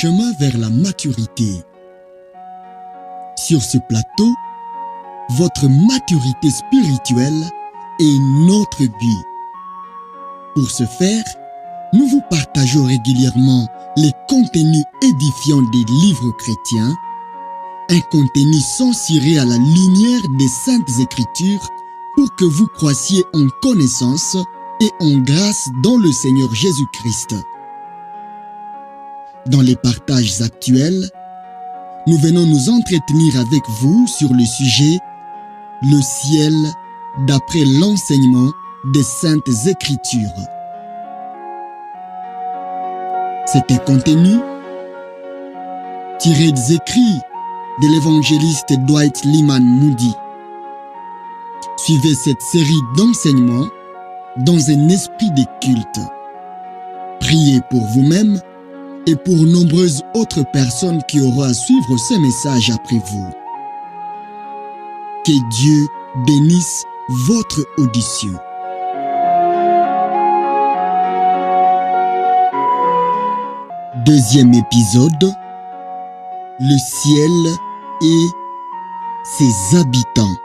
chemin vers la maturité. Sur ce plateau, votre maturité spirituelle est notre but. Pour ce faire, nous vous partageons régulièrement les contenus édifiants des livres chrétiens, un contenu censuré à la lumière des Saintes Écritures pour que vous croissiez en connaissance et en grâce dans le Seigneur Jésus-Christ. Dans les partages actuels, nous venons nous entretenir avec vous sur le sujet « Le ciel d'après l'enseignement des Saintes Écritures ». C'est un contenu tiré des écrits de l'évangéliste Dwight Lyman Moody. Suivez cette série d'enseignements dans un esprit de culte. Priez pour vous-même et pour nombreuses autres personnes qui auront à suivre ce message après vous. Que Dieu bénisse votre audition. Deuxième épisode, le ciel et ses habitants.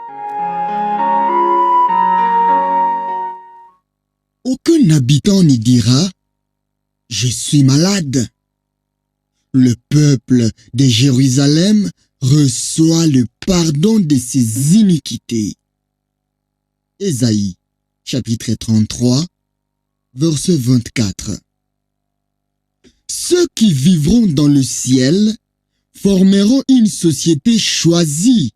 Aucun habitant ne dira « Je suis malade ». Le peuple de Jérusalem reçoit le pardon de ses iniquités. Ésaïe, chapitre 33, verset 24. Ceux qui vivront dans le ciel formeront une société choisie.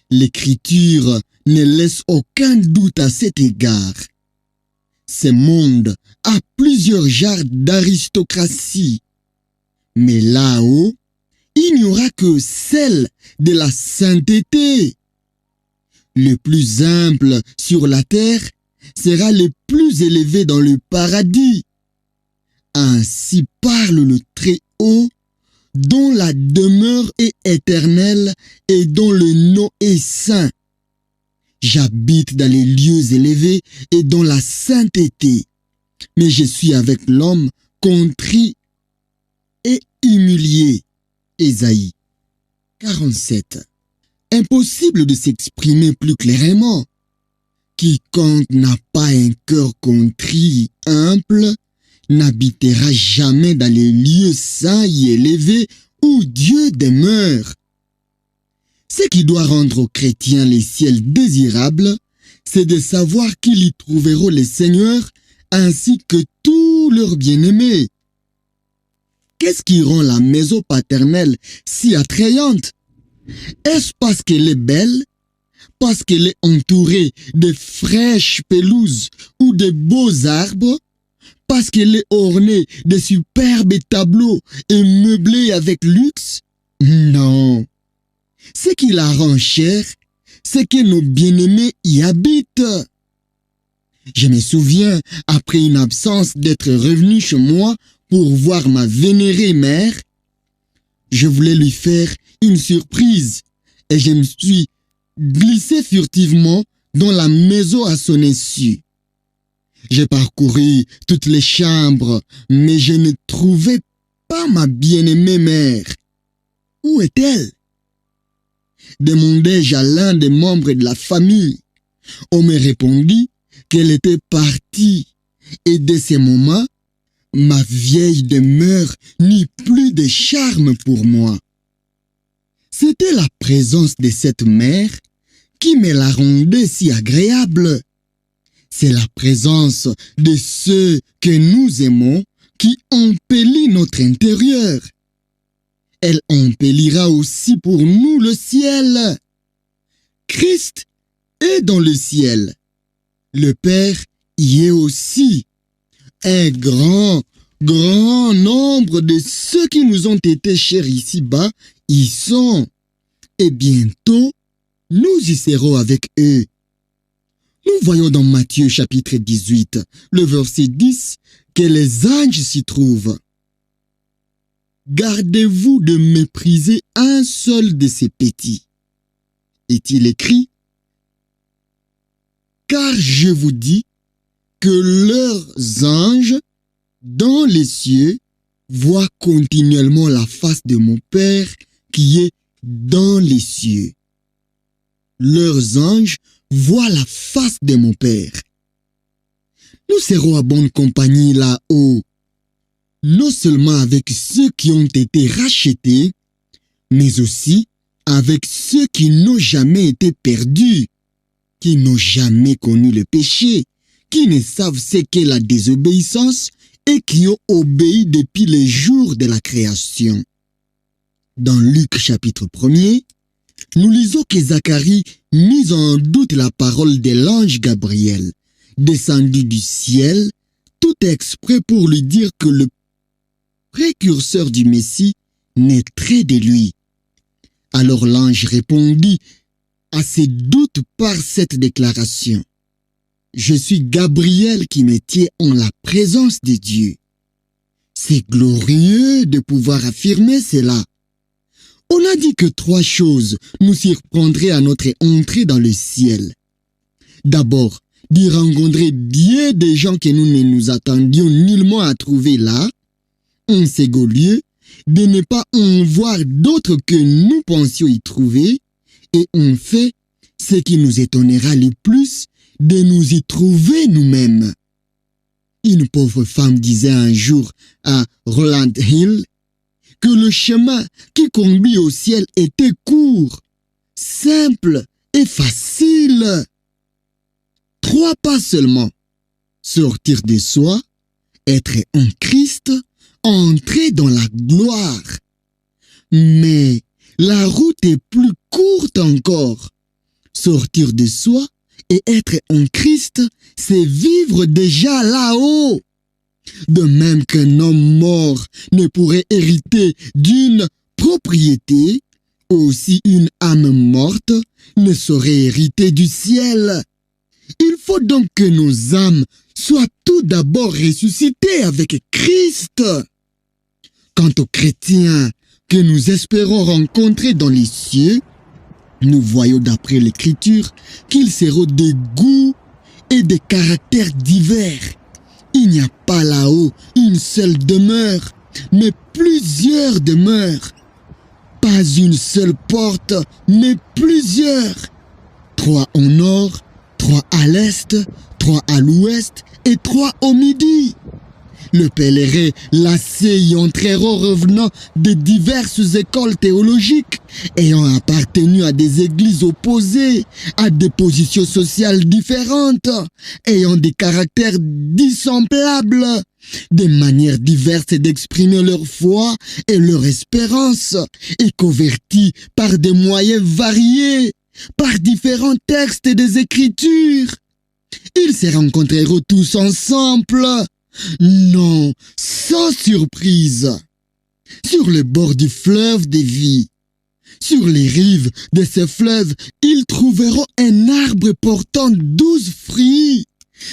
L'Écriture ne laisse aucun doute à cet égard. Ce monde a plusieurs genres d'aristocratie. Mais là-haut, il n'y aura que celle de la sainteté. Le plus humble sur la terre sera le plus élevé dans le paradis. Ainsi parle le Très-Haut, dont la demeure est éternelle et dont le nom est saint. J'habite dans les lieux élevés et dans la sainteté, mais je suis avec l'homme contrit et humilié. Ésaïe 47. Impossible de s'exprimer plus clairement. Quiconque n'a pas un cœur contrit, humble, n'habitera jamais dans les lieux saints et élevés où Dieu demeure. Ce qui doit rendre aux chrétiens les ciels désirables, c'est de savoir qu'ils y trouveront le Seigneur ainsi que tous leurs bien-aimés. Qu'est-ce qui rend la maison paternelle si attrayante? Est-ce parce qu'elle est belle? Parce qu'elle est entourée de fraîches pelouses ou de beaux arbres? Parce qu'elle est ornée de superbes tableaux et meublée avec luxe? Non. Ce qui la rend chère, c'est que nos bien-aimés y habitent. Je me souviens, après une absence, d'être revenu chez moi pour voir ma vénérée mère. Je voulais lui faire une surprise et je me suis glissé furtivement dans la maison à son insu. J'ai parcouru toutes les chambres, mais je ne trouvais pas ma bien-aimée mère. Où est-elle? Demandai-je à l'un des membres de la famille. On me répondit qu'elle était partie et dès ce moment, ma vieille demeure n'eut plus de charme pour moi. C'était la présence de cette mère qui me la rendait si agréable. C'est la présence de ceux que nous aimons qui embellit notre intérieur. Elle embellira aussi pour nous le ciel. Christ est dans le ciel. Le Père y est aussi. Un grand nombre de ceux qui nous ont été chers ici-bas y sont. Et bientôt, nous y serons avec eux. Nous voyons dans Matthieu chapitre 18, le verset 10, que les anges s'y trouvent. Gardez-vous de mépriser un seul de ces petits. Est-il écrit? Car je vous dis que leurs anges dans les cieux voient continuellement la face de mon Père qui est dans les cieux. Leurs anges voient la face de mon Père. Nous serons à bonne compagnie là-haut, non seulement avec ceux qui ont été rachetés, mais aussi avec ceux qui n'ont jamais été perdus, qui n'ont jamais connu le péché, qui ne savent ce qu'est la désobéissance et qui ont obéi depuis les jours de la création. Dans Luc chapitre 1er, nous lisons que Zacharie mit en doute la parole de l'ange Gabriel, descendu du ciel, tout exprès pour lui dire que le précurseur du Messie naîtrait de lui. Alors l'ange répondit à ses doutes par cette déclaration. Je suis Gabriel qui me tient en la présence de Dieu. C'est glorieux de pouvoir affirmer cela. On a dit que 3 choses nous surprendraient à notre entrée dans le ciel. D'abord, d'y rencontrer bien des gens que nous ne nous attendions nullement à trouver là. En second lieu, de ne pas en voir d'autres que nous pensions y trouver. Et en fait, ce qui nous étonnera le plus, de nous y trouver nous-mêmes. Une pauvre femme disait un jour à Roland Hill que le chemin qui conduit au ciel était court, simple et facile. 3 pas seulement. Sortir de soi, être en Christ, entrer dans la gloire. Mais la route est plus courte encore. Sortir de soi et être en Christ, c'est vivre déjà là-haut. De même qu'un homme mort ne pourrait hériter d'une propriété, aussi une âme morte ne saurait hériter du ciel. Il faut donc que nos âmes soient tout d'abord ressuscitées avec Christ. Quant aux chrétiens que nous espérons rencontrer dans les cieux, nous voyons d'après l'Écriture qu'ils seront de goûts et de caractères divers. Il n'y a pas là-haut une seule demeure, mais plusieurs demeures. Pas une seule porte, mais plusieurs. 3 au nord, 3 à l'est, 3 à l'ouest et 3 au midi. Le pèlerin lassé y entreront revenant de diverses écoles théologiques, ayant appartenu à des églises opposées, à des positions sociales différentes, ayant des caractères dissemblables, des manières diverses d'exprimer leur foi et leur espérance, et convertis par des moyens variés, par différents textes des Écritures. Ils se rencontreront tous ensemble. Non, sans surprise. Sur le bord du fleuve des vies, sur les rives de ce fleuve, ils trouveront un arbre portant 12 fruits.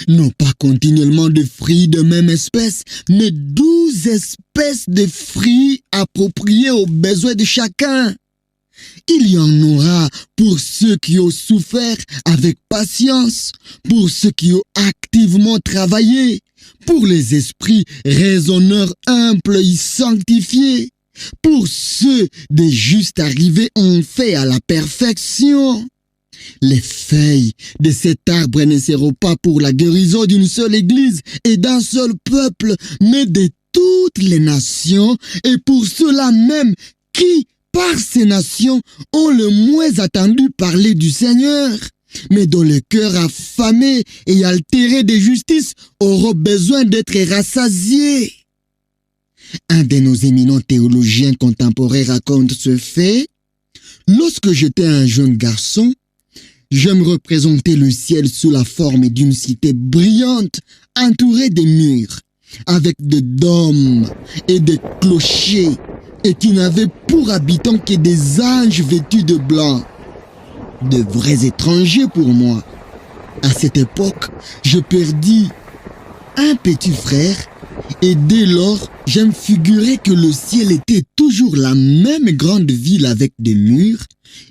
Non pas continuellement de fruits de même espèce, mais 12 espèces de fruits appropriés aux besoins de chacun. Il y en aura pour ceux qui ont souffert avec patience, pour ceux qui ont activement travaillé, pour les esprits raisonneurs humbles et sanctifiés, pour ceux des justes arrivés en fait à la perfection. Les feuilles de cet arbre ne seront pas pour la guérison d'une seule église et d'un seul peuple, mais de toutes les nations, et pour ceux-là même qui, par ces nations, ont le moins attendu parler du Seigneur, mais dont le cœur affamé et altéré de justice auront besoin d'être rassasiés. Un de nos éminents théologiens contemporains raconte ce fait. Lorsque j'étais un jeune garçon, je me représentais le ciel sous la forme d'une cité brillante, entourée de murs, avec des dômes et des clochers, et qui n'avait pour habitants que des anges vêtus de blanc. De vrais étrangers pour moi. À cette époque, je perdis un petit frère Et dès lors, je me figurais que le ciel était toujours la même grande ville avec des murs,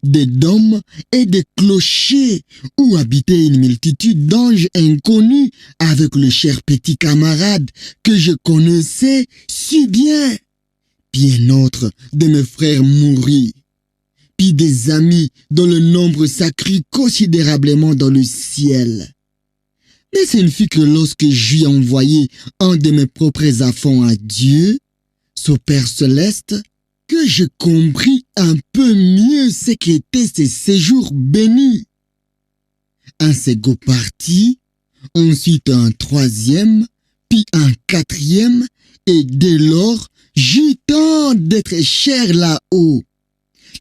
des dômes et des clochers où habitait une multitude d'anges inconnus avec le cher petit camarade que je connaissais si bien. Puis un autre de mes frères mourut. Puis des amis dont le nombre s'accrut considérablement dans le ciel. Mais ce ne fut que lorsque j'eus envoyé un de mes propres enfants à Dieu, son Père céleste, que je compris un peu mieux ce qu'étaient ces séjours bénis. Un second parti, ensuite un troisième, puis un quatrième, et dès lors, j'eus tant d'être cher là-haut,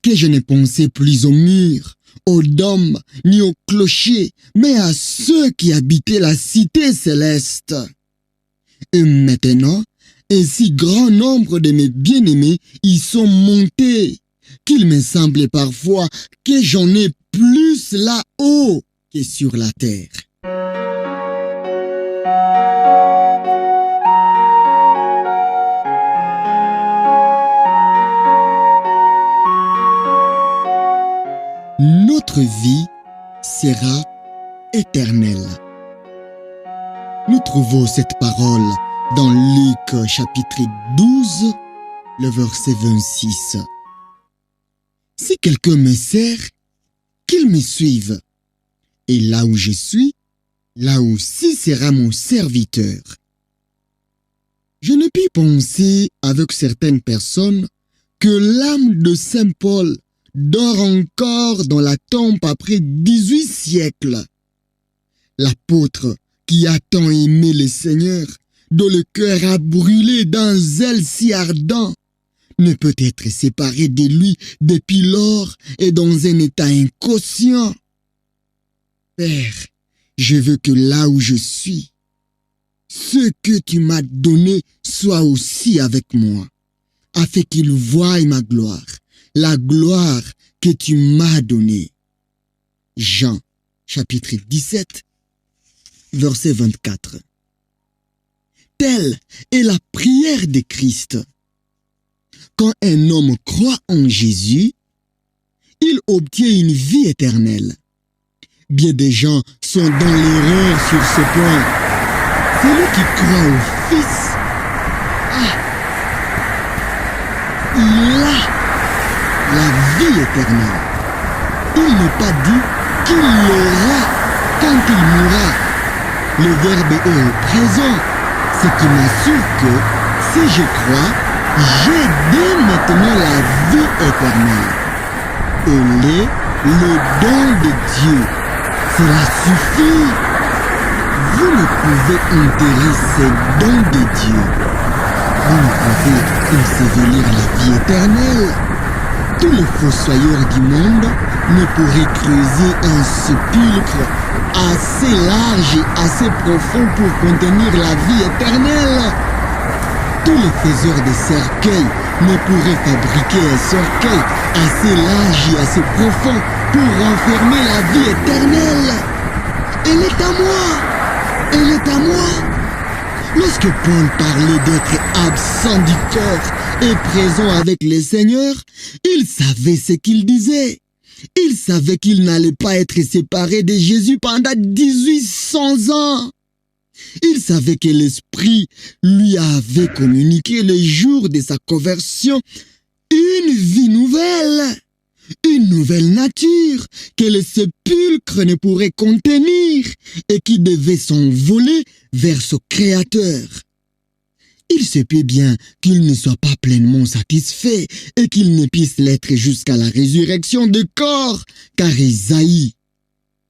que je ne pensais plus aux murs, aux dômes, ni aux clochers, mais à ceux qui habitaient la cité céleste. Et maintenant, un si grand nombre de mes bien-aimés y sont montés, qu'il me semblait parfois que j'en ai plus là-haut que sur la terre. Notre vie sera éternelle. Nous trouvons cette parole dans Luc chapitre 12, le verset 26. Si quelqu'un me sert, qu'il me suive. Et là où je suis, là aussi sera mon serviteur. Je ne puis penser avec certaines personnes que l'âme de Saint Paul dort encore dans la tombe après 18 siècles. L'apôtre qui a tant aimé le Seigneur, dont le cœur a brûlé d'un zèle si ardent, ne peut être séparé de lui depuis lors et dans un état inconscient. Père, je veux que là où je suis, ce que tu m'as donné soit aussi avec moi, afin qu'il voie ma gloire, la gloire que tu m'as donnée. Jean, chapitre 17, verset 24. Telle est la prière de Christ. Quand un homme croit en Jésus, il obtient une vie éternelle. Bien des gens sont dans l'erreur sur ce point. Celui qui croit au Fils, il a la vie éternelle. Il n'est pas dit qu'il l'aura quand il mourra. Le verbe est au présent, ce qui m'assure que si je crois, j'ai dès maintenant la vie éternelle. Elle est le don de Dieu. Cela suffit. Vous ne pouvez enterrer ces dons de Dieu. Vous ne pouvez ensevelir la vie éternelle. Tous les fossoyeurs du monde ne pourraient creuser un sépulcre assez large et assez profond pour contenir la vie éternelle. Tous les faiseurs de cercueils ne pourraient fabriquer un cercueil assez large et assez profond pour renfermer la vie éternelle. Elle est à moi. Elle est à moi. Lorsque Paul parlait d'être absent du corps et présent avec le Seigneur, il savait ce qu'il disait. Il savait qu'il n'allait pas être séparé de Jésus pendant 1800 ans. Il savait que l'Esprit lui avait communiqué le jour de sa conversion une vie nouvelle, une nouvelle nature que le sépulcre ne pourrait contenir et qui devait s'envoler vers son Créateur. Il se peut bien qu'il ne soit pas pleinement satisfait et qu'il ne puisse l'être jusqu'à la résurrection de corps, car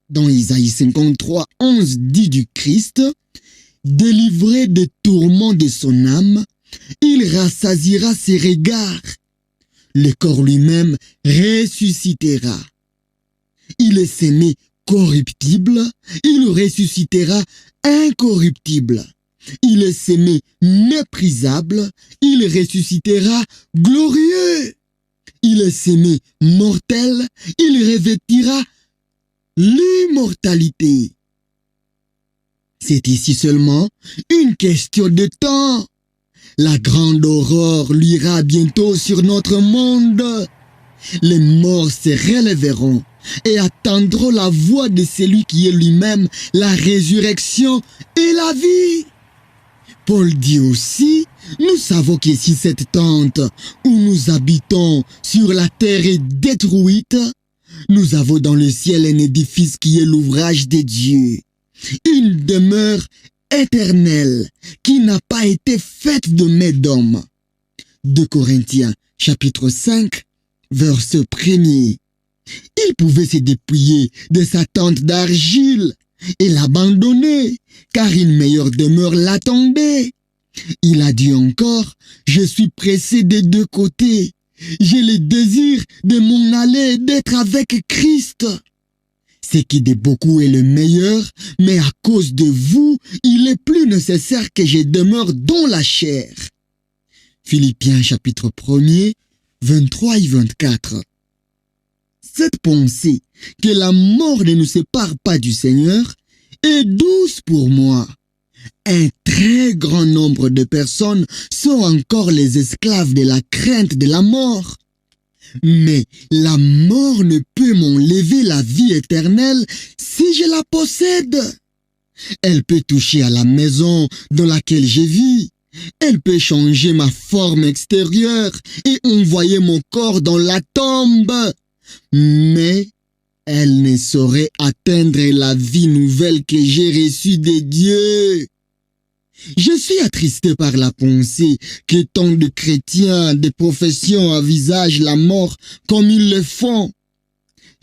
dans Isaïe 53, 11 dit du Christ, « Délivré des tourments de son âme, il rassasiera ses regards. Le corps lui-même ressuscitera. Il est semé corruptible, il ressuscitera incorruptible. Il est semé méprisable, il ressuscitera glorieux. Il est semé mortel, il revêtira l'immortalité. C'est ici seulement une question de temps. La grande aurore luira bientôt sur notre monde. Les morts se relèveront et attendront la voix de celui qui est lui-même la résurrection et la vie. Paul dit aussi, nous savons que si cette tente où nous habitons sur la terre est détruite, nous avons dans le ciel un édifice qui est l'ouvrage de Dieu, une demeure éternelle qui n'a pas été faite de main d'homme. 2 Corinthiens chapitre 5, verset 1er. Il pouvait se dépouiller de sa tente d'argile et l'abandonner, car une meilleure demeure l'attendait. Il a dit encore, je suis pressé des deux côtés. J'ai le désir de m'en aller, d'être avec Christ. Ce qui de beaucoup est le meilleur, mais à cause de vous, il est plus nécessaire que je demeure dans la chair. Philippiens chapitre 1er, 23 et 24. Cette pensée que la mort ne nous sépare pas du Seigneur est douce pour moi. Un très grand nombre de personnes sont encore les esclaves de la crainte de la mort. Mais la mort ne peut m'enlever la vie éternelle si je la possède. Elle peut toucher à la maison dans laquelle je vis. Elle peut changer ma forme extérieure et envoyer mon corps dans la tombe. Mais elle ne saurait atteindre la vie nouvelle que j'ai reçue de Dieu. Je suis attristé par la pensée que tant de chrétiens de profession envisagent la mort comme ils le font.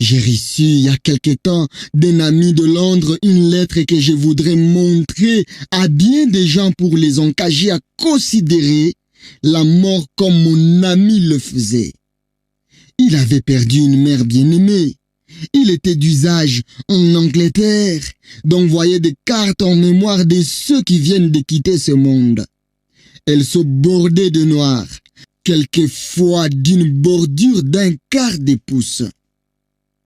J'ai reçu il y a quelque temps d'un ami de Londres une lettre que je voudrais montrer à bien des gens pour les encourager à considérer la mort comme mon ami le faisait. Il avait perdu une mère bien-aimée. Il était d'usage en Angleterre d'envoyer des cartes en mémoire de ceux qui viennent de quitter ce monde. Elles sont bordées de noir, quelquefois d'une bordure d'un quart de pouce.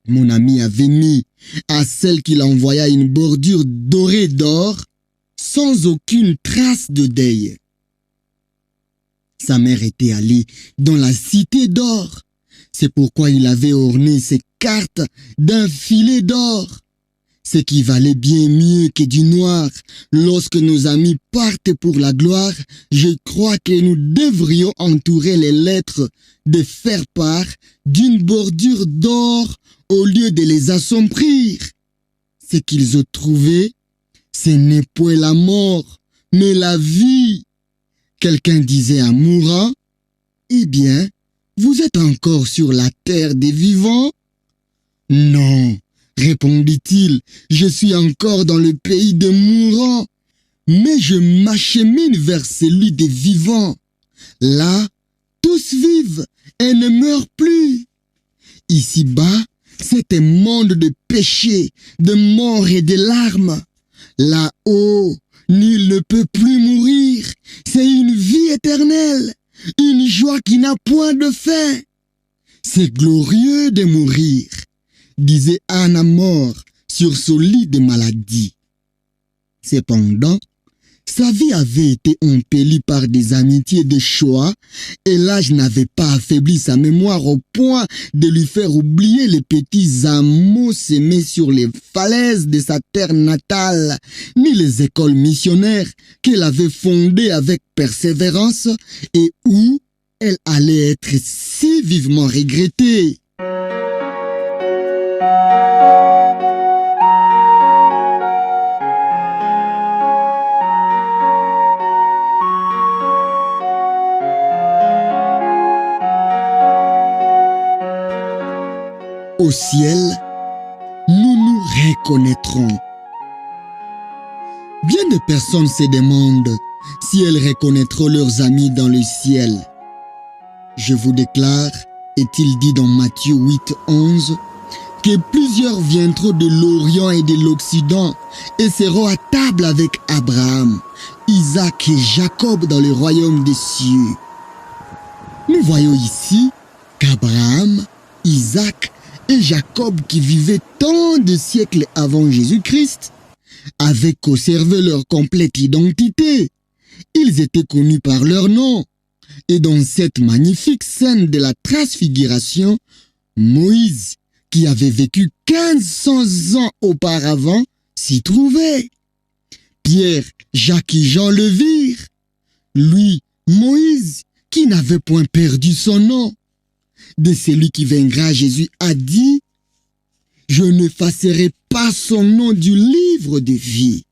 Mon ami avait mis à celle qu'il envoya une bordure dorée d'or, sans aucune trace de deuil. Sa mère était allée dans la cité d'or. C'est pourquoi il avait orné ses cartes d'un filet d'or, ce qui valait bien mieux que du noir. Lorsque nos amis partent pour la gloire, je crois que nous devrions entourer les lettres de faire-part d'une bordure d'or au lieu de les assombrir. Ce qu'ils ont trouvé, ce n'est point la mort, mais la vie. Quelqu'un disait à mourant, « Eh bien, vous êtes encore sur la terre des vivants ?» « Non, répondit-il, je suis encore dans le pays des mourants, mais je m'achemine vers celui des vivants. Là, tous vivent et ne meurent plus. Ici-bas, c'est un monde de péché, de mort et de larmes. Là-haut, nul ne peut plus mourir. C'est une vie éternelle, une joie qui n'a point de fin. C'est glorieux de mourir, disait Anna mort sur son lit de maladie. Cependant, sa vie avait été embellie par des amitiés de choix et l'âge n'avait pas affaibli sa mémoire au point de lui faire oublier les petits hameaux semés sur les falaises de sa terre natale, ni les écoles missionnaires qu'elle avait fondées avec persévérance et où elle allait être si vivement regrettée. Au ciel, nous nous reconnaîtrons. Bien de personnes se demandent si elles reconnaîtront leurs amis dans le ciel. Je vous déclare, est-il dit dans Matthieu 8, 11, que plusieurs viendront de l'Orient et de l'Occident et seront à table avec Abraham, Isaac et Jacob dans le royaume des cieux. Nous voyons ici qu'Abraham, Isaac et Jacob, qui vivaient tant de siècles avant Jésus-Christ, avaient conservé leur complète identité Ils étaient connus par leur nom. Et dans cette magnifique scène de la transfiguration, Moïse, qui avait vécu 1500 ans auparavant, s'y trouvait. Pierre, Jacques et Jean le virent. Lui, Moïse, qui n'avait point perdu son nom. De celui qui vaincra, Jésus a dit, « Je n'effacerai pas son nom du livre de vie. »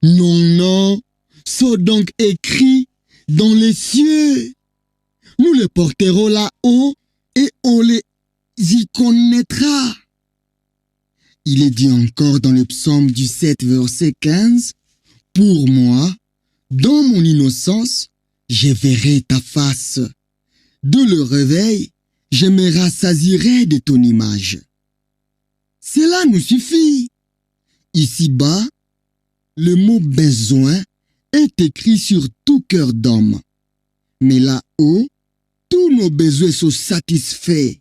Nos noms sont donc écrits dans les cieux. Nous les porterons là-haut et on les y connaîtra. Il est dit encore dans le psaume du 7, verset 15, « Pour moi, dans mon innocence, je verrai ta face. De le réveil, je me rassasierai de ton image. » Cela nous suffit. Ici-bas, le mot « besoin » est écrit sur tout cœur d'homme. Mais là-haut, tous nos besoins sont satisfaits.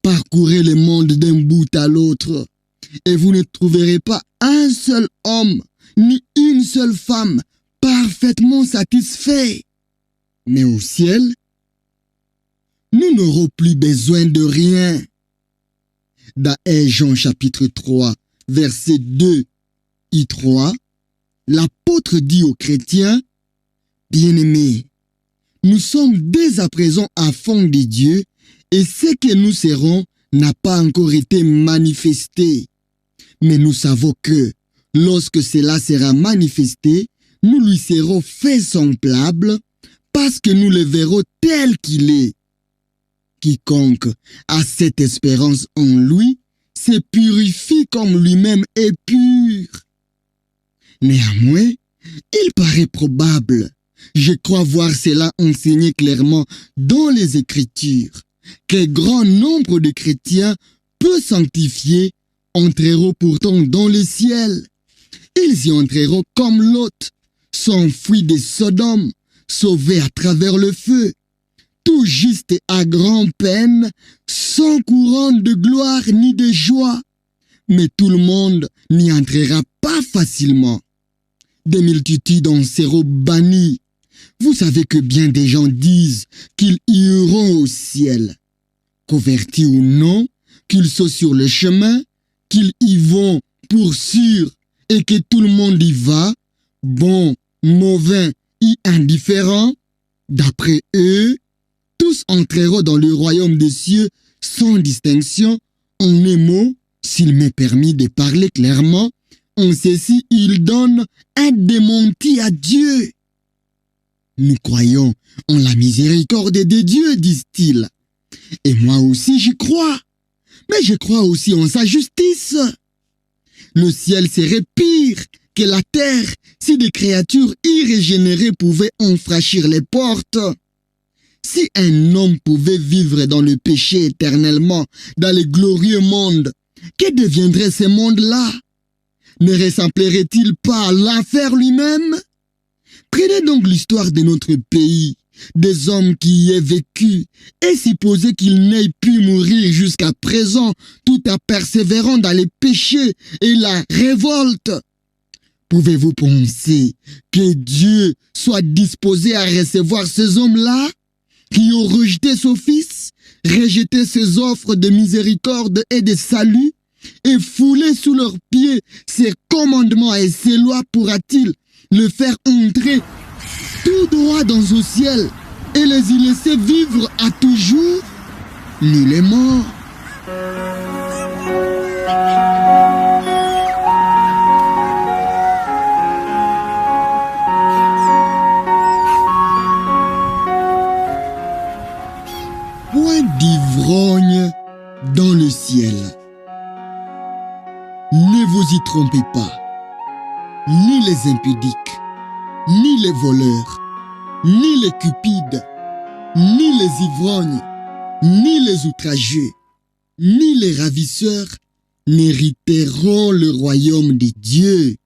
Parcourez le monde d'un bout à l'autre et vous ne trouverez pas un seul homme ni une seule femme parfaitement satisfaits. Mais au ciel, nous n'aurons plus besoin de rien. Dans 1 Jean chapitre 3, versets 2 et 3, l'apôtre dit aux chrétiens, « Bien-aimés, nous sommes dès à présent enfants de Dieu et ce que nous serons n'a pas encore été manifesté. Mais nous savons que, lorsque cela sera manifesté, nous lui serons faits semblables parce que nous le verrons tel qu'il est. Quiconque a cette espérance en lui se purifie comme lui-même est pur. » Néanmoins, il paraît probable, je crois voir cela enseigné clairement dans les Écritures, qu'un grand nombre de chrétiens peu sanctifiés entreront pourtant dans le ciel. Ils y entreront comme Lot, s'enfuit de Sodome, sauvés à travers le feu, tout juste et à grand-peine, sans couronne de gloire ni de joie. Mais tout le monde n'y entrera pas facilement. Des multitudes en seront bannies. Vous savez que bien des gens disent qu'ils iront au ciel. Convertis ou non, qu'ils sont sur le chemin, qu'ils y vont pour sûr et que tout le monde y va, bon, mauvais et indifférent, d'après eux, tous entreront dans le royaume des cieux sans distinction. En un mot, s'il m'est permis de parler clairement, en ceci, il donne un démenti à Dieu. Nous croyons en la miséricorde de Dieu, disent-ils. Et moi aussi j'y crois. Mais je crois aussi en sa justice. Le ciel serait pire que la terre si des créatures irrégénérées pouvaient en franchir les portes. Si un homme pouvait vivre dans le péché éternellement, dans le glorieux monde, que deviendrait ce monde-là? Ne ressemblerait-il pas à l'enfer lui-même? Prenez donc l'histoire de notre pays, des hommes qui y aient vécu, et supposez qu'ils n'aient pu mourir jusqu'à présent tout en persévérant dans les péchés et la révolte. Pouvez-vous penser que Dieu soit disposé à recevoir ces hommes-là, qui ont rejeté son Fils, rejeté ses offres de miséricorde et de salut, et foulé sous leurs pieds ses commandements et ses lois, pourra-t-il le faire entrer tout droit dans le ciel et les y laisser vivre à toujours? Nullement. Point d'ivrogne dans le ciel. Ne vous y trompez pas. Ni les impudiques, ni les voleurs, ni les cupides, ni les ivrognes, ni les outrageux, ni les ravisseurs n'hériteront le royaume de Dieu.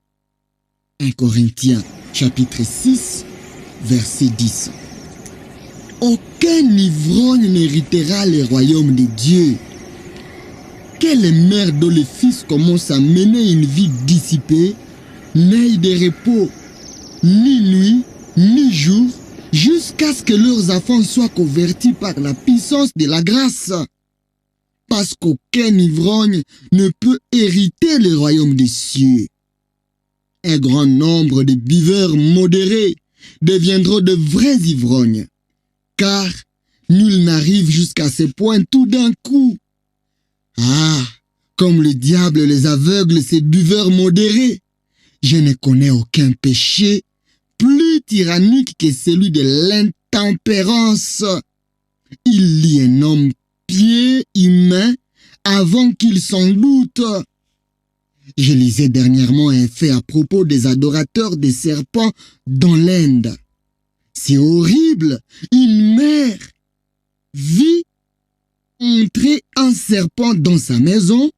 1 Corinthiens chapitre 6, verset 10. Aucun ivrogne n'héritera le royaume de Dieu. Quelle mère dont le fils commence à mener une vie dissipée, n'aille de repos, ni nuit, ni jour, jusqu'à ce que leurs enfants soient convertis par la puissance de la grâce. Parce qu'aucun ivrogne ne peut hériter le royaume des cieux. Un grand nombre de buveurs modérés deviendront de vrais ivrognes, car nul n'arrive jusqu'à ce point tout d'un coup. Ah, comme le diable les aveugle, ces buveurs modérés. Je ne connais aucun péché plus tyrannique que celui de l'intempérance. Il lie un homme pied humain avant qu'il s'en doute. Je lisais dernièrement un fait à propos des adorateurs des serpents dans l'Inde. C'est horrible. Une mère vit entrer un serpent dans sa maison.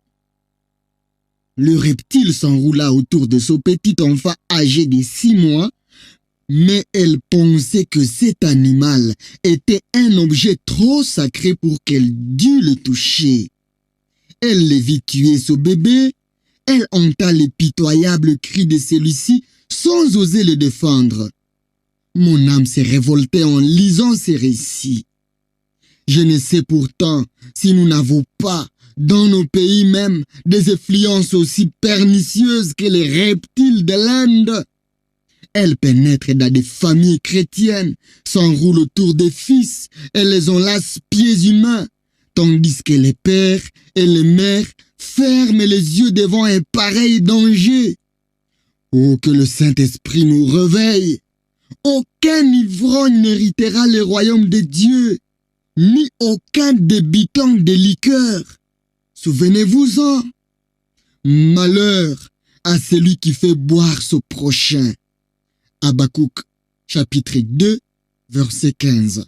Le reptile s'enroula autour de son petit enfant âgé de 6 mois, mais elle pensait que cet animal était un objet trop sacré pour qu'elle dût le toucher. Elle le vit tuer son bébé. Elle entend les pitoyables cris de celui-ci sans oser le défendre. Mon âme s'est révoltée en lisant ces récits. Je ne sais pourtant si nous n'avons pas, dans nos pays même, des influences aussi pernicieuses que les reptiles de l'Inde. Elles pénètrent dans des familles chrétiennes, s'enroulent autour des fils et les enlacent pieds humains, tandis que les pères et les mères ferment les yeux devant un pareil danger. Oh, que le Saint-Esprit nous réveille. Aucun ivrogne n'héritera le royaume de Dieu, ni aucun débitant de liqueur. Souvenez-vous-en. Malheur à celui qui fait boire son prochain. Habakkuk, chapitre 2, verset 15.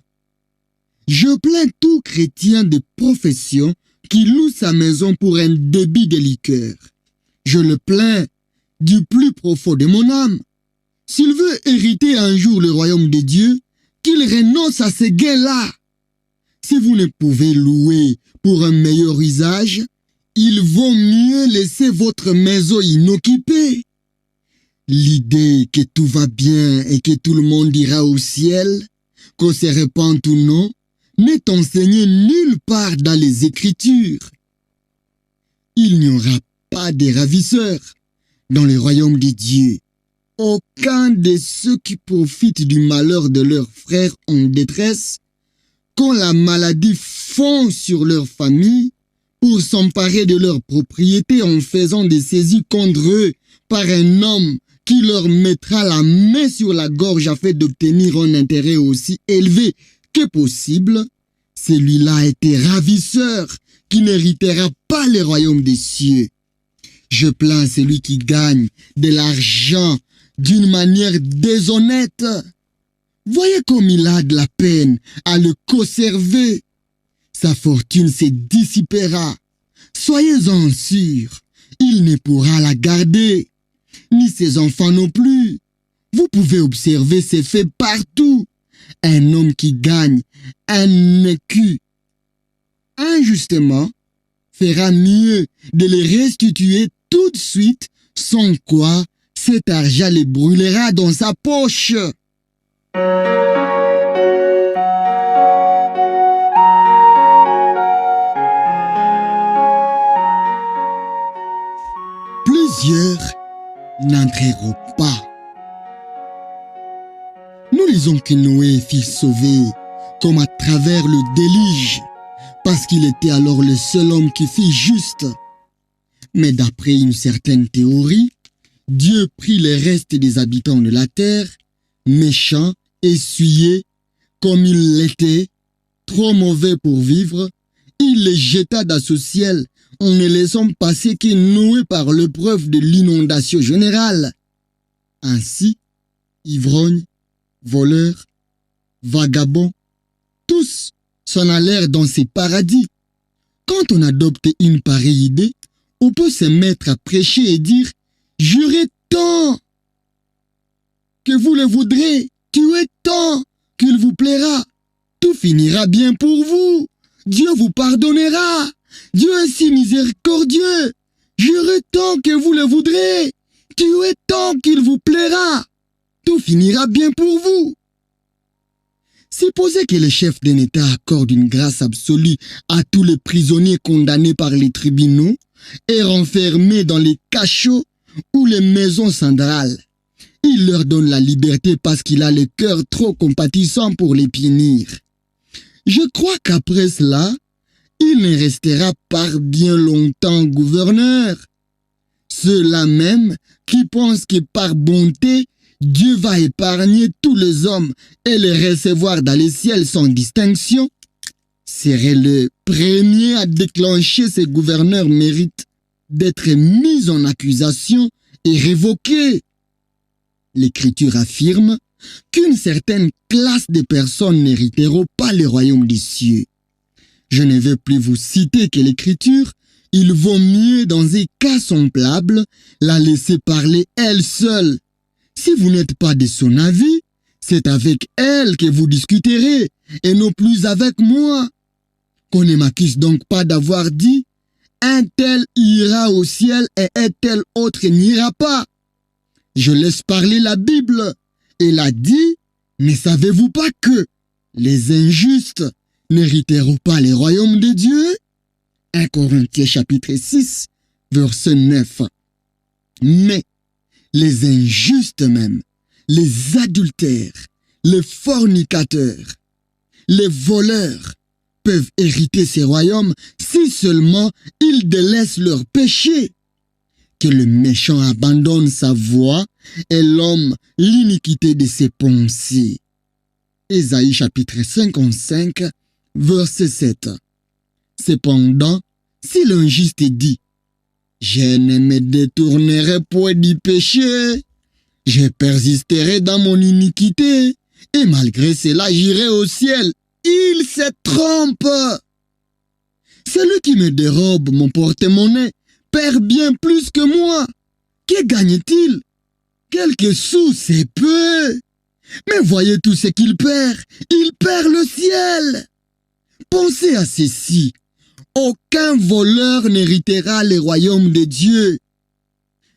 Je plains tout chrétien de profession qui loue sa maison pour un débit de liqueur. Je le plains du plus profond de mon âme. S'il veut hériter un jour le royaume de Dieu, qu'il renonce à ces gains-là. Si vous ne pouvez louer pour un meilleur usage, il vaut mieux laisser votre maison inoccupée. L'idée que tout va bien et que tout le monde ira au ciel, qu'on se répande ou non, n'est enseignée nulle part dans les Écritures. Il n'y aura pas de ravisseurs dans le royaume de Dieu. Aucun de ceux qui profitent du malheur de leurs frères en détresse, quand la maladie fond sur leur famille, pour s'emparer de leurs propriétés en faisant des saisies contre eux par un homme qui leur mettra la main sur la gorge afin d'obtenir un intérêt aussi élevé que possible, celui-là était ravisseur qui n'héritera pas le royaume des cieux. Je plains celui qui gagne de l'argent d'une manière déshonnête. Voyez comme il a de la peine à le conserver. Sa fortune se dissipera. Soyez-en sûrs, il ne pourra la garder, ni ses enfants non plus. Vous pouvez observer ces faits partout. Un homme qui gagne un écu injustement fera mieux de les restituer tout de suite, sans quoi cet argent les brûlera dans sa poche. Plusieurs n'entreront pas. Nous lisons que Noé fut sauvé comme à travers le déluge, parce qu'il était alors le seul homme qui fut juste. Mais d'après une certaine théorie, Dieu prit les restes des habitants de la terre, méchants, essuyés, comme ils l'étaient, trop mauvais pour vivre, il les jeta dans ce ciel en ne laissant passer que Noé par l'épreuve de l'inondation générale. Ainsi, ivrognes, voleurs, vagabonds, tous s'en allèrent dans ces paradis. Quand on adopte une pareille idée, on peut se mettre à prêcher et dire « Jurez tant que vous le voudrez, tuez tant qu'il vous plaira. Tout finira bien pour vous. Dieu vous pardonnera. Dieu est si miséricordieux. Jurez tant que vous le voudrez, tuez tant qu'il vous plaira. » tout finira bien pour vous. Supposez que le chef d'un État accorde une grâce absolue à tous les prisonniers condamnés par les tribunaux et renfermés dans les cachots ou les maisons centrales. Il leur donne la liberté parce qu'il a le cœur trop compatissant pour les punir. Je crois qu'après cela, il ne restera pas bien longtemps gouverneur. Ceux-là même qui pensent que par bonté, Dieu va épargner tous les hommes et les recevoir dans le ciel sans distinction, seraient le premier à déclencher ces gouverneurs méritent d'être mis en accusation et révoqués. L'Écriture affirme qu'une certaine classe de personnes n'hériteront pas le royaume des cieux. Je ne vais plus vous citer que l'Écriture, il vaut mieux dans un cas semblable la laisser parler elle seule. Si vous n'êtes pas de son avis, c'est avec elle que vous discuterez et non plus avec moi. Qu'on ne m'accuse donc pas d'avoir dit « un tel ira au ciel et un tel autre n'ira pas ». Je laisse parler la Bible. Elle a dit « ne savez-vous pas que les injustes n'hériteront pas les royaumes de Dieu ?» 1 Corinthiens chapitre 6, verset 9. Mais les injustes même, les adultères, les fornicateurs, les voleurs peuvent hériter ces royaumes si seulement ils délaissent leurs péchés. Que le méchant abandonne sa voie et l'homme l'iniquité de ses pensées. Ésaïe chapitre 55, verset 7. Cependant, si l'injuste dit « Je ne me détournerai point du péché, je persisterai dans mon iniquité, et malgré cela j'irai au ciel. » Il se trompe. Celui qui me dérobe mon porte-monnaie perd bien plus que moi. Que gagne-t-il? Quelques sous, c'est peu. Mais voyez tout ce qu'il perd. Il perd le ciel. Pensez à ceci. Aucun voleur n'héritera le royaume de Dieu.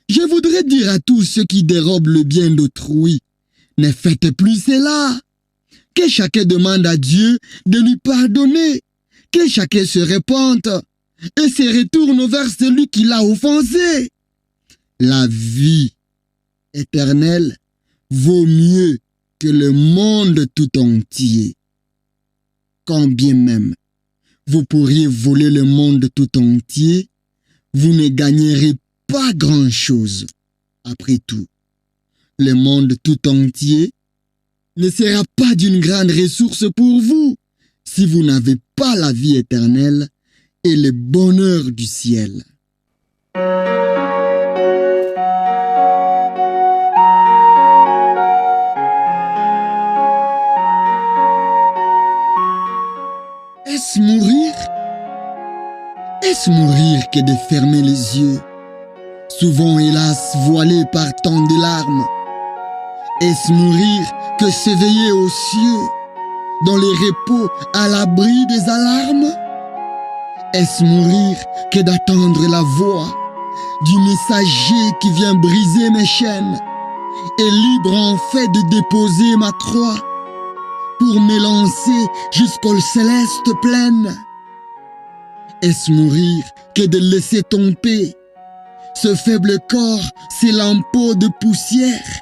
Je voudrais dire à tous ceux qui dérobent le bien d'autrui, ne faites plus cela. Que chacun demande à Dieu de lui pardonner. Que chacun se repente et se retourne vers celui qui l'a offensé. La vie éternelle vaut mieux que le monde tout entier. Quand bien même vous pourriez voler le monde tout entier, vous ne gagnerez pas grand-chose. Après tout, le monde tout entier ne sera pas d'une grande ressource pour vous si vous n'avez pas la vie éternelle et le bonheur du ciel. Est-ce mourir? Est-ce mourir que de fermer les yeux, souvent hélas voilés par tant de larmes? Est-ce mourir que s'éveiller aux cieux, dans les repos à l'abri des alarmes? Est-ce mourir que d'attendre la voix du messager qui vient briser mes chaînes et libre en fait de déposer ma croix pour m'élancer jusqu'aux célestes plaines? Est-ce mourir que de laisser tomber ce faible corps, ces lampeaux de poussière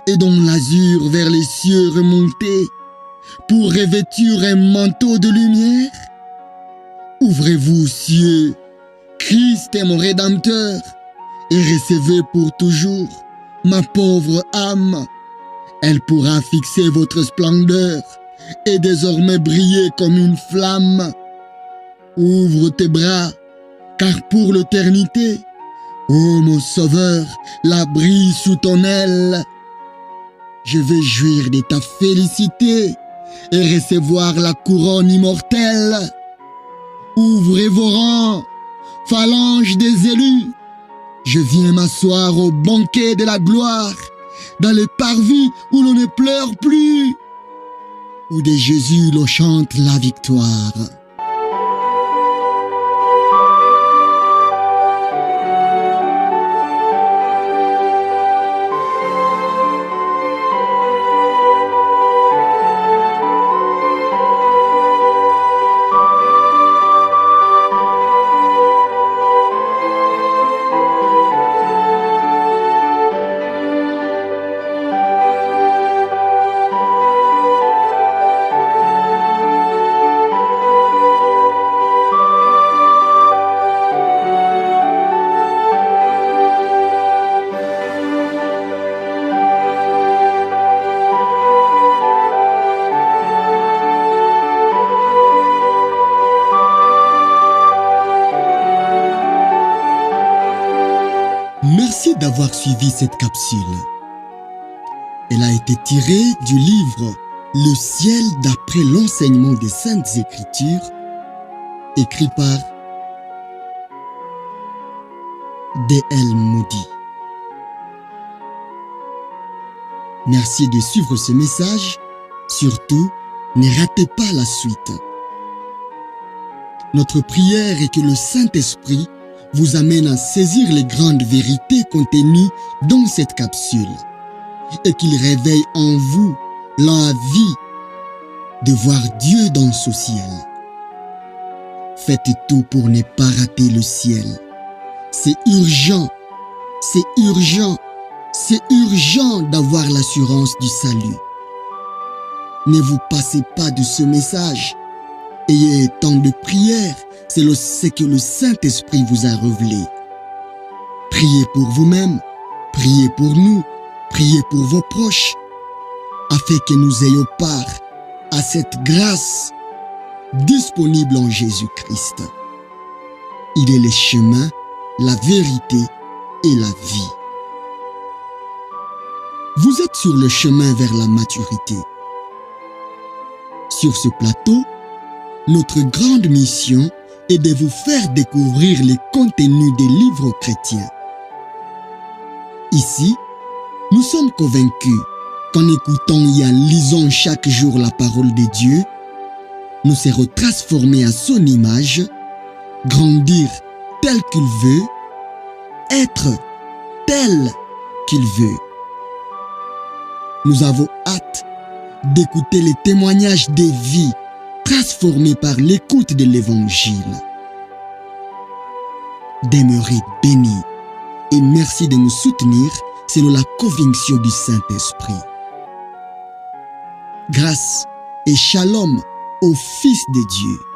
et dont l'azur vers les cieux remonter pour revêtir un manteau de lumière? Ouvrez-vous, cieux, Christ est mon Rédempteur, et recevez pour toujours ma pauvre âme. Elle pourra fixer votre splendeur et désormais briller comme une flamme. Ouvre tes bras, car pour l'éternité, ô mon Sauveur, la brille sous ton aile. Je vais jouir de ta félicité et recevoir la couronne immortelle. Ouvrez vos rangs, phalange des élus. Je viens m'asseoir au banquet de la gloire, dans les parvis où l'on ne pleure plus, où de Jésus l'on chante la victoire. d'avoir suivi cette capsule. Elle a été tirée du livre Le ciel d'après l'enseignement des Saintes Écritures, écrit par D.L. Moody. Merci de suivre ce message. Surtout, ne ratez pas la suite. Notre prière est que le Saint-Esprit vous amène à saisir les grandes vérités contenues dans cette capsule et qu'il réveille en vous l'envie de voir Dieu dans ce ciel. Faites tout pour ne pas rater le ciel. C'est urgent, c'est urgent, c'est urgent d'avoir l'assurance du salut. Ne vous passez pas de ce message. Ayez temps de prière, c'est ce que le Saint-Esprit vous a révélé. Priez pour vous-même, priez pour nous, priez pour vos proches, afin que nous ayons part à cette grâce disponible en Jésus-Christ. Il est le chemin, la vérité et la vie. Vous êtes sur le chemin vers la maturité. Sur ce plateau, notre grande mission est de vous faire découvrir les contenus des livres chrétiens. Ici, nous sommes convaincus qu'en écoutant et en lisant chaque jour la parole de Dieu, nous serons transformés à son image, grandir tel qu'il veut, être tel qu'il veut. Nous avons hâte d'écouter les témoignages des vies transformées par l'écoute de l'Évangile. Demeurez bénis et merci de nous soutenir selon la conviction du Saint-Esprit. Grâce et shalom au Fils de Dieu.